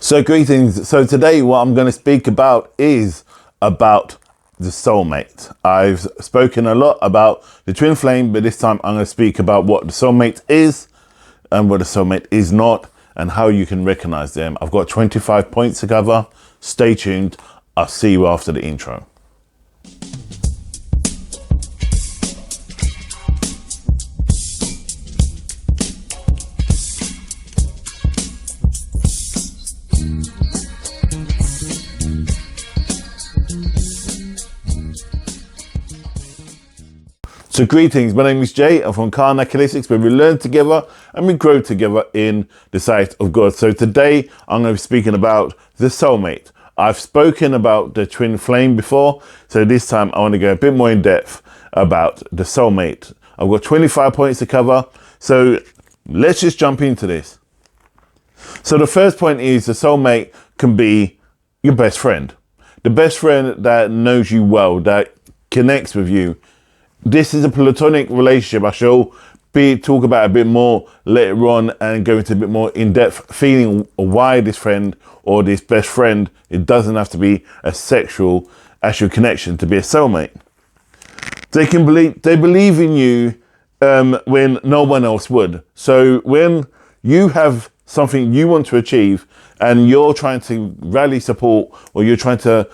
So greetings. So today what I'm going to speak about is about the soulmate. I've spoken a lot about the twin flame, but this time I'm going to speak about what the soulmate is and what the soulmate is not and how you can recognize them. I've got 25 points to cover. Stay tuned. I'll see you after the intro. So greetings, my name is Jay. I'm from Karnak Holistics, where we learn together and we grow together in the sight of God. So today I'm going to be speaking about the soulmate. I've spoken about the twin flame before, so this time I want to go a bit more in depth about the soulmate. I've got 25 points to cover, so let's just jump into this. So the first point is the soulmate can be your best friend. The best friend that knows you well, that connects with you. This is a platonic relationship. I shall talk about a bit more later on and go into a bit more in-depth feeling why this friend or this best friend, it doesn't have to be a sexual actual connection to be a soulmate. They believe in you when no one else would. So when you have something you want to achieve and you're trying to rally support, or you're trying to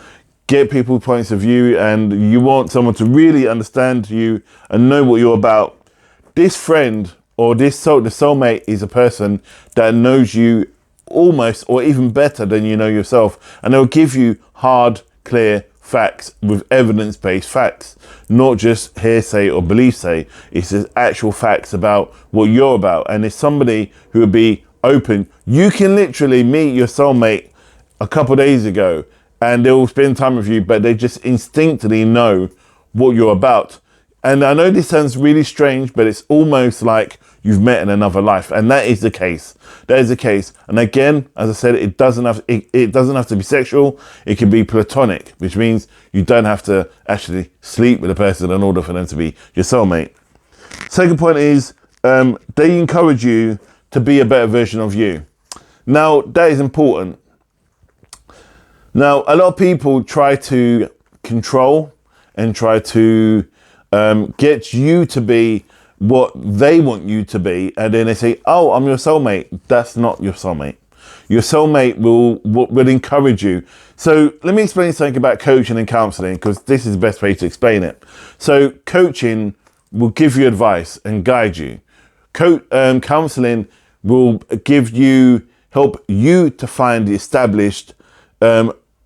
get people's points of view and you want someone to really understand you and know what you're about, this friend or the soulmate is a person that knows you almost or even better than you know yourself, and they'll give you hard, clear facts with evidence-based facts, not just hearsay or belief say. It's just actual facts about what you're about, and it's somebody who will be open. You can literally meet your soulmate a couple of days ago and they'll spend time with you, but they just instinctively know what you're about. And I know this sounds really strange, but it's almost like you've met in another life. And that is the case. That is the case. And again, as I said, it doesn't have to be sexual. It can be platonic, which means you don't have to actually sleep with a person in order for them to be your soulmate. Second point is they encourage you to be a better version of you. Now, that is important. Now, a lot of people try to control and try to get you to be what they want you to be. And then they say, oh, I'm your soulmate. That's not your soulmate. Your soulmate will encourage you. So let me explain something about coaching and counseling, because this is the best way to explain it. So coaching will give you advice and guide you. Counseling will help you to find the established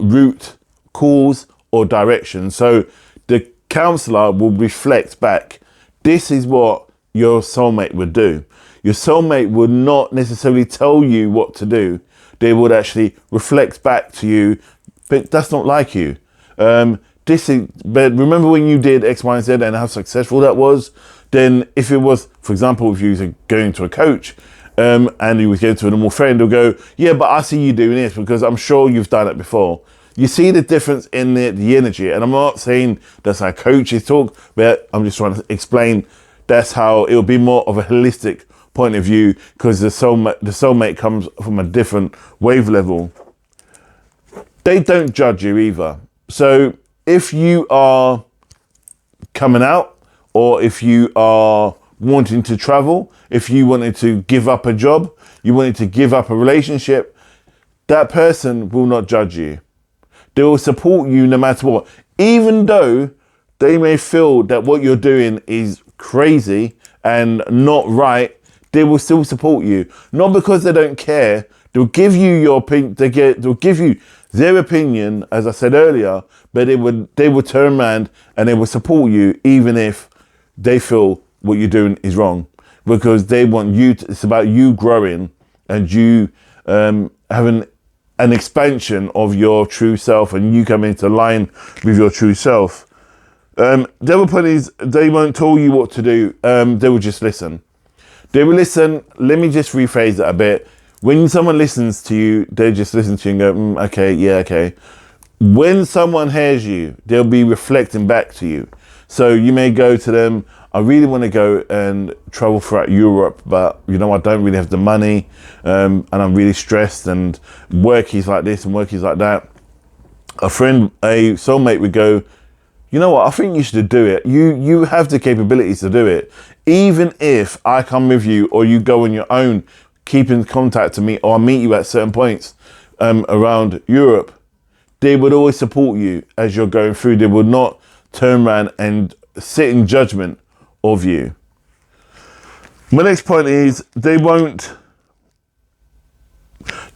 route, cause or direction. So the counselor will reflect back. This is what your soulmate would do. Your soulmate would not necessarily tell you what to do. They would actually reflect back to you, but that's not like you. But remember when you did X, Y, and Z and how successful that was? Then if it was, for example, if you were going to a coach and you was going to a normal friend, they'll go, yeah, but I see you doing this because I'm sure you've done it before. You see the difference in the energy. And I'm not saying that's how coaches talk, but I'm just trying to explain that's how it'll be more of a holistic point of view, because the soulmate comes from a different wave level. They don't judge you either. So if you are coming out, or if you are wanting to travel, if you wanted to give up a job, you wanted to give up a relationship, that person will not judge you. They will support you no matter what. Even though they may feel that what you're doing is crazy and not right, they will still support you. Not because they don't care. They'll give you your opinion. They'll give you their opinion, as I said earlier, but they would turn around and they will support you even if they feel what you're doing is wrong, because they want you to, it's about you growing and you having an expansion of your true self and you come into line with your true self. The other point is they won't tell you what to do. They will just listen. They will listen. Let me just rephrase that a bit. When someone listens to you, they just listen to you and go, okay, yeah, okay. When someone hears you, they'll be reflecting back to you. So you may go to them, I really want to go and travel throughout Europe, but I don't really have the money, and I'm really stressed, and work is like this and work is like that. A soulmate would go, you know what, I think you should do it. You have the capabilities to do it. Even if I come with you or you go on your own, keep in contact to me, or I meet you at certain points around Europe, they would always support you as you're going through. They would not turn around and sit in judgment of you. My next point is they don't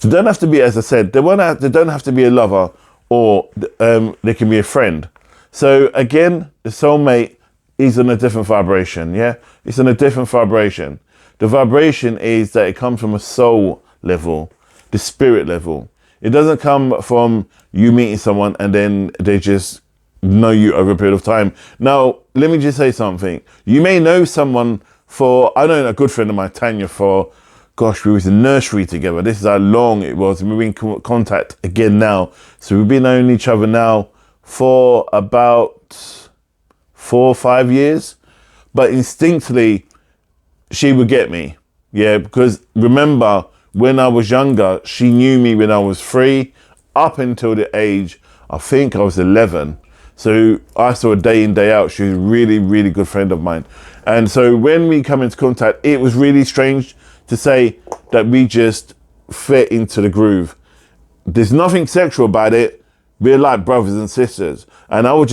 have to be, as I said, they don't have to be a lover, or they can be a friend. So again, the soulmate is on a different vibration. Yeah, it's on a different vibration. The vibration is that it comes from a soul level, the spirit level. It doesn't come from you meeting someone and then they just know you over a period of time. Now, let me just say something. You may know someone I know a good friend of mine, Tanya, we was in nursery together. This is how long it was. And we're in contact again now. So we've been knowing each other now for about 4 or 5 years. But instinctively, she would get me. Yeah, because remember, when I was younger, she knew me when I was 3, up until the age, I think I was 11. So I saw her day in, day out. She was a really, really good friend of mine. And so when we come into contact, it was really strange to say that we just fit into the groove. There's nothing sexual about it. We're like brothers and sisters. And I would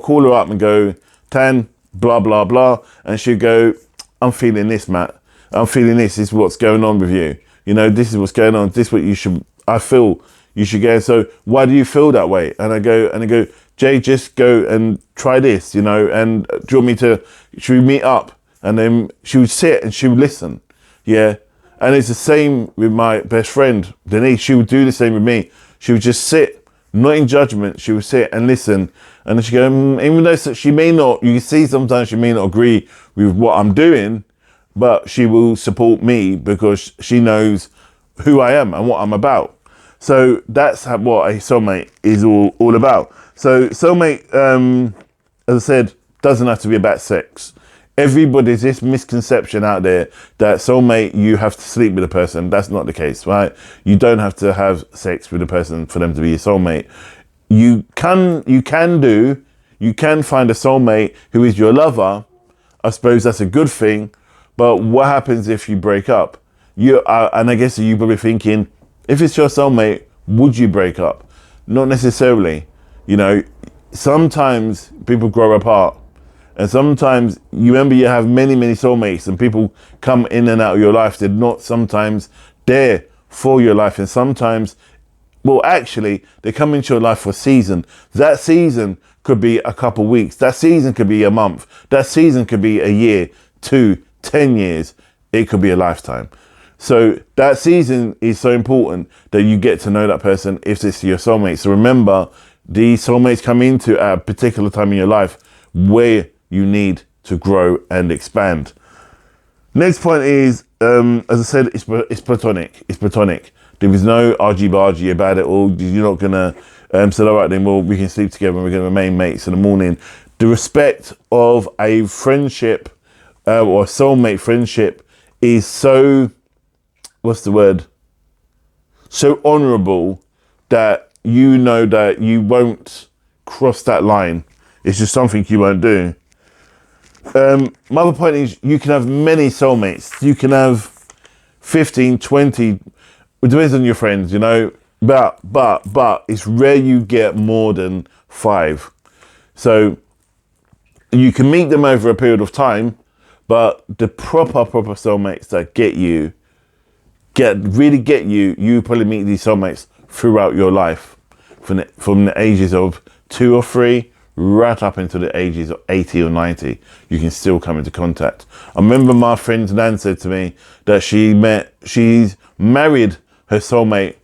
call her up and go, Tan, blah, blah, blah. And she'd go, I'm feeling this, Matt. I'm feeling this. This is what's going on with you. This is what's going on. This is what I feel you should go. So why do you feel that way? And I go, Jay, just go and try this, and do you want me to, should we meet up? And then she would sit and she would listen. Yeah. And it's the same with my best friend, Denise. She would do the same with me. She would just sit, not in judgment. She would sit and listen. And then she go, even though she may not, you see sometimes she may not agree with what I'm doing, but she will support me because she knows who I am and what I'm about. So that's what a soulmate is all about. So soulmate, as I said, doesn't have to be about sex. Everybody's this misconception out there that soulmate, you have to sleep with a person. That's not the case, right? You don't have to have sex with a person for them to be your soulmate. You can find a soulmate who is your lover. I suppose that's a good thing. But what happens if you break up? And I guess you're probably thinking, if it's your soulmate, would you break up? Not necessarily. Sometimes people grow apart. And sometimes you have many, many soulmates, and people come in and out of your life. They're not sometimes there for your life. And sometimes, they come into your life for a season. That season could be a couple weeks. That season could be a month. That season could be a year, 2, 10 years. It could be a lifetime. So that season is so important that you get to know that person if it's your soulmate. So remember, these soulmates come into at a particular time in your life where you need to grow and expand. Next point is, as I said, it's platonic. It's platonic. There is no argy-bargy about it all. You're not going to say, all right, then we can sleep together and we're going to remain mates in the morning. The respect of a friendship or a soulmate friendship is so, so honourable that that you won't cross that line. It's just something you won't do. My other point is you can have many soulmates. You can have 15, 20, it depends on your friends, but it's rare you get more than 5. So you can meet them over a period of time, but the proper soulmates that really get you, you probably meet these soulmates throughout your life from the ages of 2 or 3 right up into the ages of 80 or 90. You can still come into contact. I remember my friend Nan said to me that she's married her soulmate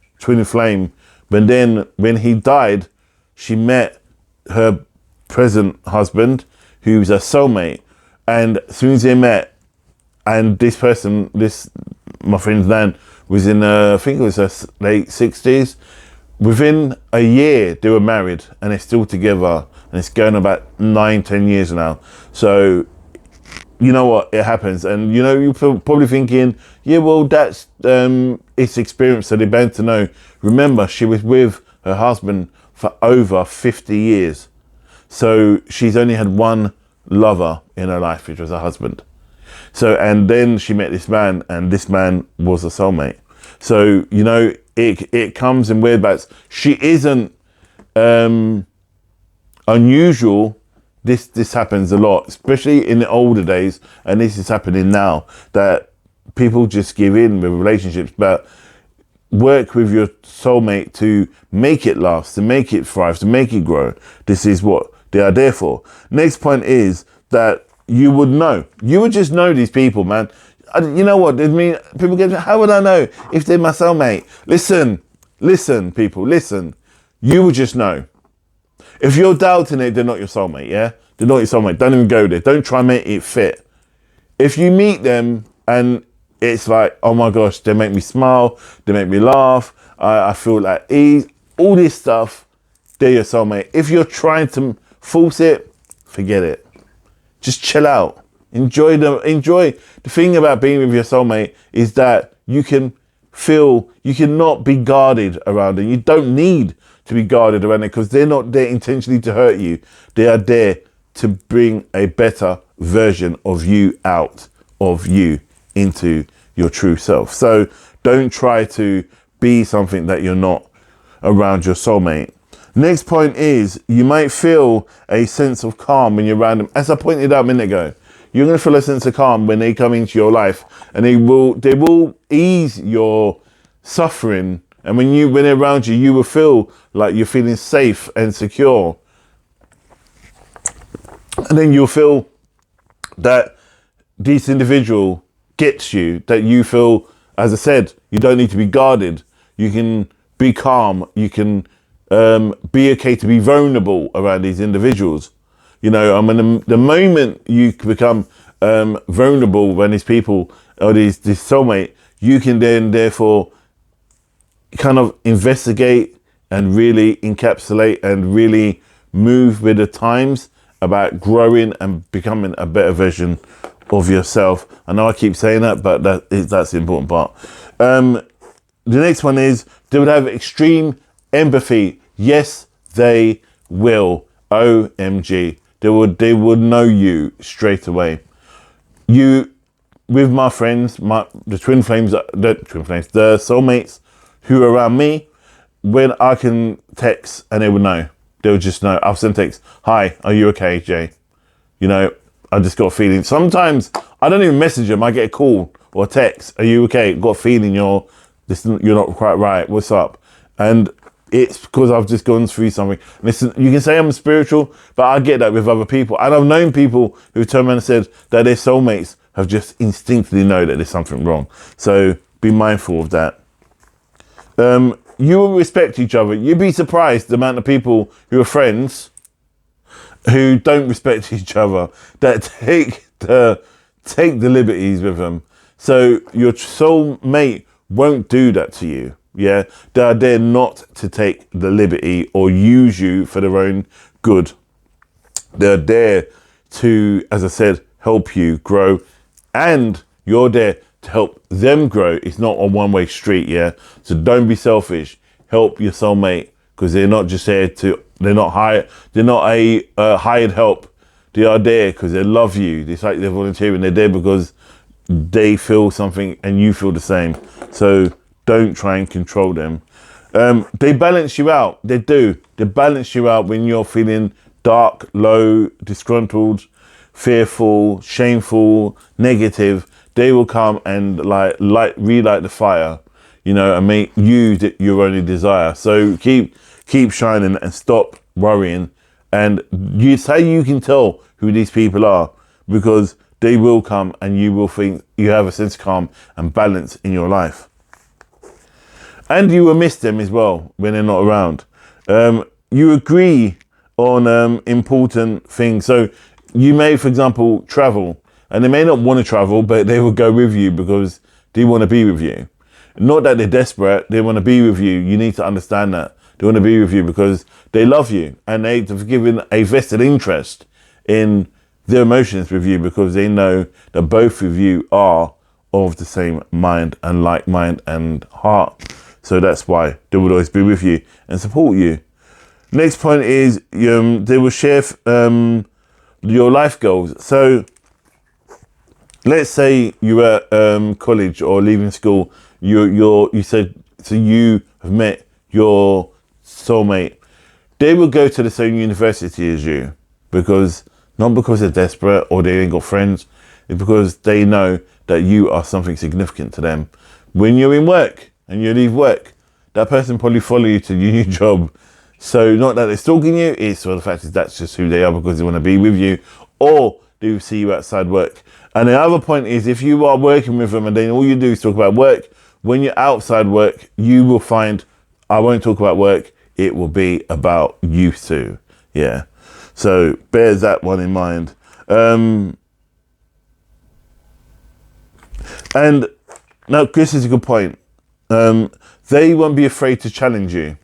/ twin flame, but then when he died, she met her present husband, who's a soulmate. And as soon as they met, and my friend Nan was in, I think it was her late 60s. Within a year, they were married and they're still together and it's going about 9-10 years now. So you know what, it happens. And you know, you're probably thinking, yeah, well, that's it's experience, so they're bound to know. Remember, she was with her husband for over 50 years. So she's only had one lover in her life, which was her husband. So, and then she met this man, and this man was a soulmate. So, you know, it comes in weird bouts. She isn't unusual. This happens a lot, especially in the older days, and this is happening now, that people just give in with relationships, but work with your soulmate to make it last, to make it thrive, to make it grow. This is what they are there for. Next point is that you would know. You would just know these people, man. You know what? I mean, people get, how would I know if they're my soulmate? Listen, people, listen. You would just know. If you're doubting it, they're not your soulmate, yeah? They're not your soulmate. Don't even go there. Don't try and make it fit. If you meet them and it's like, oh my gosh, they make me smile, they make me laugh, I feel like ease, all this stuff, they're your soulmate. If you're trying to force it, forget it. Just chill out. Enjoy. The thing about being with your soulmate is that you can not be guarded around it. You don't need to be guarded around it, because they're not there intentionally to hurt you. They are there to bring a better version of you out of you into your true self. So don't try to be something that you're not around your soulmate. Next point is, you might feel a sense of calm when you're around them. As I pointed out a minute ago, you're going to feel a sense of calm when they come into your life, and they will ease your suffering. And when they're around you, you will feel like you're feeling safe and secure. And then you'll feel that this individual gets you, that you feel, as I said, you don't need to be guarded. You can be calm. You can be okay to be vulnerable around these individuals. You know, I mean, the moment you become vulnerable when these people, or this soulmate, you can then therefore kind of investigate and really encapsulate and really move with the times about growing and becoming a better version of yourself. I know I keep saying that, but that's the important part. The next one is, they would have extreme empathy. Yes, they will. OMG. They would know you straight away. With my friends, the soulmates who are around me, when I can text and they would know. They'll just know. I'll send text. Hi, are you okay, Jay? You know, I just got a feeling. Sometimes I don't even message them. I get a call or a text. Are you okay? Got a feeling you're not quite right. What's up? And it's because I've just gone through something. Listen, you can say I'm spiritual, but I get that with other people. And I've known people who turned around and said that their soulmates have just instinctively know that there's something wrong. So be mindful of that. You will respect each other. You'd be surprised the amount of people who are friends who don't respect each other, that take the liberties with them. So your soulmate won't do that to you. Yeah, they are there not to take the liberty or use you for their own good. They're there to, as I said, help you grow, and you're there to help them grow. It's not a one-way street, yeah? So don't be selfish. Help your soulmate, because they're not just there they're not a hired help. They are there because they love you. It's like they're volunteering. They're there because they feel something and you feel the same. So don't try and control them. They balance you out. They do. They balance you out when you're feeling dark, low, disgruntled, fearful, shameful, negative. They will come and relight the fire, you know, and make you your only desire. So keep shining and stop worrying. And it's how you can tell who these people are, because they will come and you will think you have a sense of calm and balance in your life. And you will miss them as well when they're not around. You agree on important things. So you may, for example, travel, and they may not want to travel, but they will go with you because they want to be with you. Not that they're desperate, they want to be with you. You need to understand that. They want to be with you because they love you and they've given a vested interest in their emotions with you because they know that both of you are of the same mind and like mind and heart. So that's why they will always be with you and support you. Next point is they will share your life goals. So let's say you're at college or leaving school. You said so you have met your soulmate. They will go to the same university as you because not because they're desperate or they ain't got friends. It's because they know that you are something significant to them. When you're in work and you leave work, that person probably follow you to your new job. So not that they're stalking you, it's for the fact is that's just who they are because they want to be with you, or they will see you outside work. And the other point is if you are working with them and then all you do is talk about work, when you're outside work, you will find, I won't talk about work, it will be about you two. Yeah. So bear that one in mind. And now this is a good point. They won't be afraid to challenge you,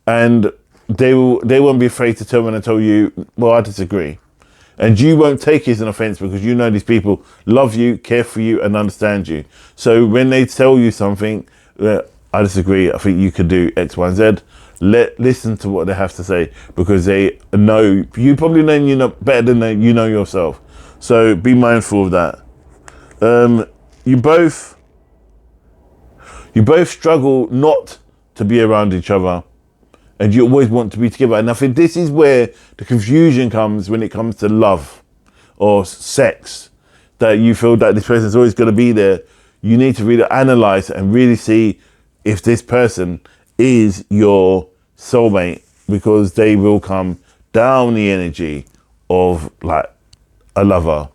and they won't be afraid to turn around and tell you, well, I disagree. And you won't take it as an offense because you know these people love you, care for you, and understand you. So when they tell you something, I disagree, I think you could do X, Y, and Z. Listen to what they have to say because they know, you probably know you know better than you know yourself. So be mindful of that. You both struggle not to be around each other. And you always want to be together. And I think this is where the confusion comes when it comes to love or sex, that you feel that this person's always going to be there. You need to really analyze and really see if this person is your soulmate, because they will come down the energy of like a lover.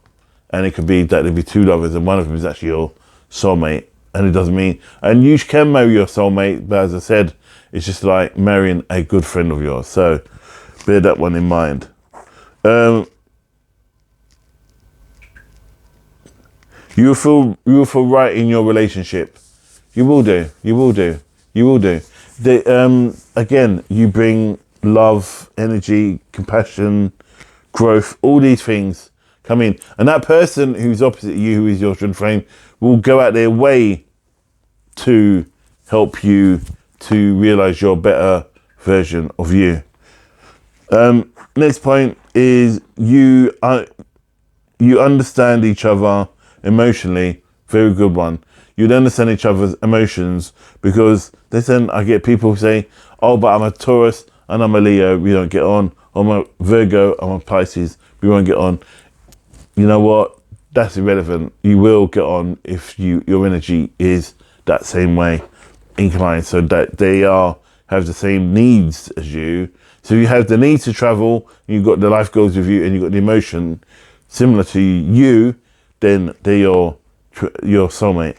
And it could be that there'll be two lovers and one of them is actually your soulmate. And it doesn't mean, and you can marry your soulmate, but as I said, it's just like marrying a good friend of yours. So bear that one in mind. You will feel right in your relationship. You will do. Again, you bring love, energy, compassion, growth, all these things come in. And that person who's opposite you, who is your twin flame, will go out their way to help you to realize your better version of you. Next point is you understand each other emotionally. Very good one. You'd understand each other's emotions because listen, I get people who say, oh, but I'm a Taurus and I'm a Leo, we don't get on. I'm a Virgo, I'm a Pisces, we won't get on. You know what? That's irrelevant. You will get on if your energy is that same way inclined, so that they have the same needs as you. So you have the need to travel, you've got the life goals with you, and you've got the emotion similar to you, then they're your soulmate.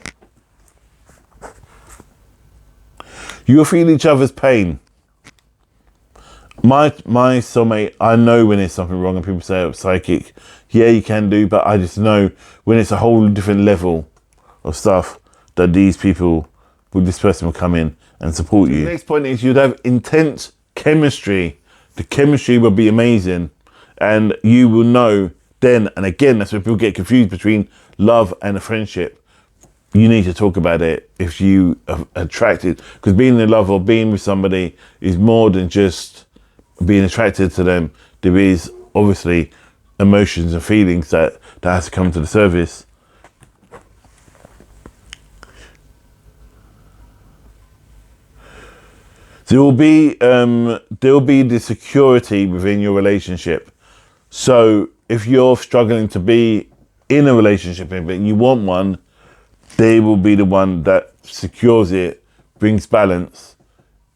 You'll feel each other's pain. My soulmate, I know when there's something wrong, and people say I'm psychic. Yeah, you can do, but I just know when it's a whole different level of stuff that these people, with this person, will come in and support you. The next point is you'd have intense chemistry. The chemistry will be amazing, and you will know then. And again, that's where people get confused between love and a friendship. You need to talk about it if you are attracted, because being in love or being with somebody is more than just being attracted to them. There is obviously emotions and feelings that has to come to the surface. There will be the security within your relationship. So if you're struggling to be in a relationship and you want one, they will be the one that secures it, brings balance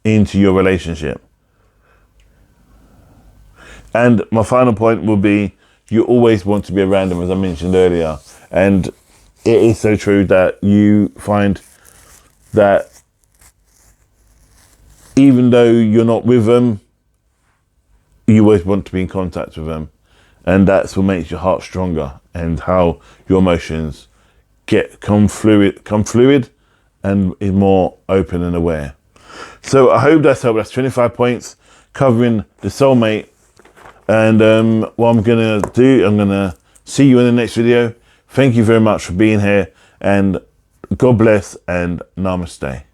into your relationship. And my final point will be, you always want to be around them, as I mentioned earlier. And it is so true that you find that even though you're not with them, you always want to be in contact with them. And that's what makes your heart stronger, and how your emotions come fluid and is more open and aware. So I hope that's helped. That's 25 points covering the soulmate. And what I'm going to do, I'm going to see you in the next video. Thank you very much for being here, and God bless and namaste.